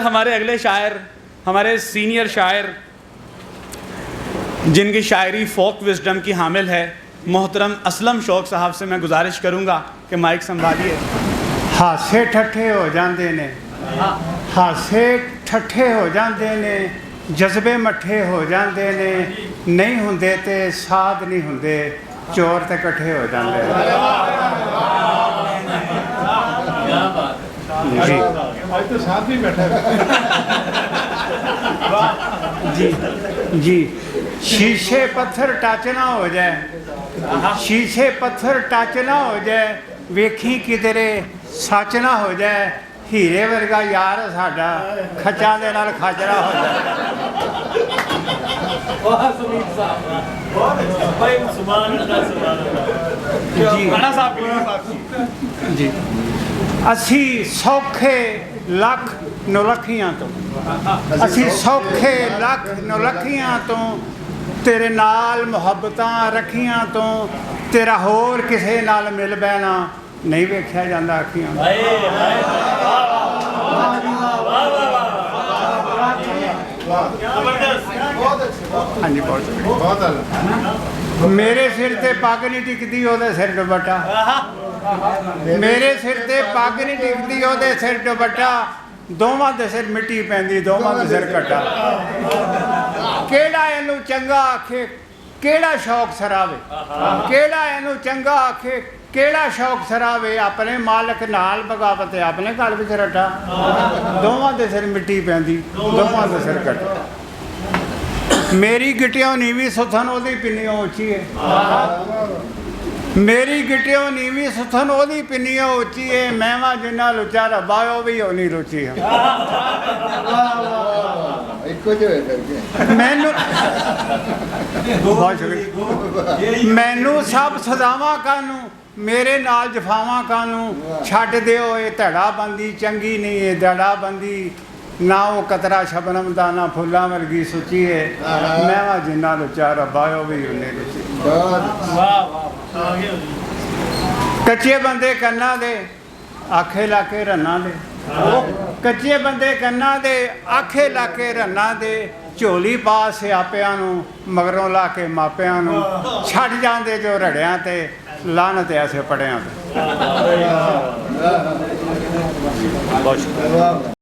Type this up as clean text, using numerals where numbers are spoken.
हमारे अगले शायर, हमारे सीनियर शायर जिनकी शायरी फोक विजडम की हामिल है, मोहतरम असलम शौक साहब से मैं गुजारिश करूँगा कि माइक संभालिए। हासे ठट्ठे हो जाते ने, हासे ठट्ठे हो जाते ने, जज्बे मट्ठे हो जाते ने, नहीं हुंदे ते साध नहीं हुंदे, चोर ते कट्ठे हो जाते हैं। जी आज तो साथ भी बैठा जी जी शीशे पत्थर टच ना हो जाए, शीशे पत्थर टच ना हो जाए, वेखी किधरे सच ना हो जाए, हीरे वर्गा यार साडा खच्चां दे नाल खाजरा हो जाए। जी असी सौखे लख नौलखियां तो, असी सौखे लख नौलखियां तो, तेरे नाल मुहब्बतां रखियां तो, तेरा होर किसे नाल मिल बैना नहीं वेख्या जांदा अखियां। हाँ जी बहुत मेरे सिर ते पग नहीं टिकती ओदे सिर दुपट्टा, मेरे सिर ते पग नहीं टिकती ओदे सिर दुपट्टा, दोवां दे सिर मिट्टी पैंदी दोवां दे सिर कट्टा। केड़ा इनू चंगा आखे केड़ा शौक सरावे, केड़ा इनू चंगा आखे केड़ा शौक सरावे, अपने मालक नाल बगावत अपने घर विच रट्टा, दोवां दे सिर मिट्टी पैंदी दोवां दे सिर कट्टा। मेरी गिट्टियों नीवी सुथन ओदी पिन्नियों उची है, मेरी गिट्टियों नीवी सुथन ओदी पिन्नियों उची है, मैवा जिन्ना लुचा रब्बा ओ भी ओनी रुचि है। मैनू बहुत शुक्रिया, मैनू सब सजावां कानू मेरे नाल जफावां कानू, छड्ड दिओ ये धड़ाबंदी चंगी नहीं है धड़ाबंदी, ना वो कतरा शबनम दा ना फुल्लां वर्गी सुची है, मैवा जिन्ना लुचा रब्बा ओ भी उन्नी रुचि। कच्चे बंदे कन्ना दे आखे लाके रन्ना दे, कच्चे बंदे कन्ना दे आखे लाके रन्ना दे, झोली पा सियापियां नू मगरों ला के मापियां नू, छड्ड जांदे जो रड़ियां ते लानत ऐसे पड़ियां ते। बहुत शुक्रिया।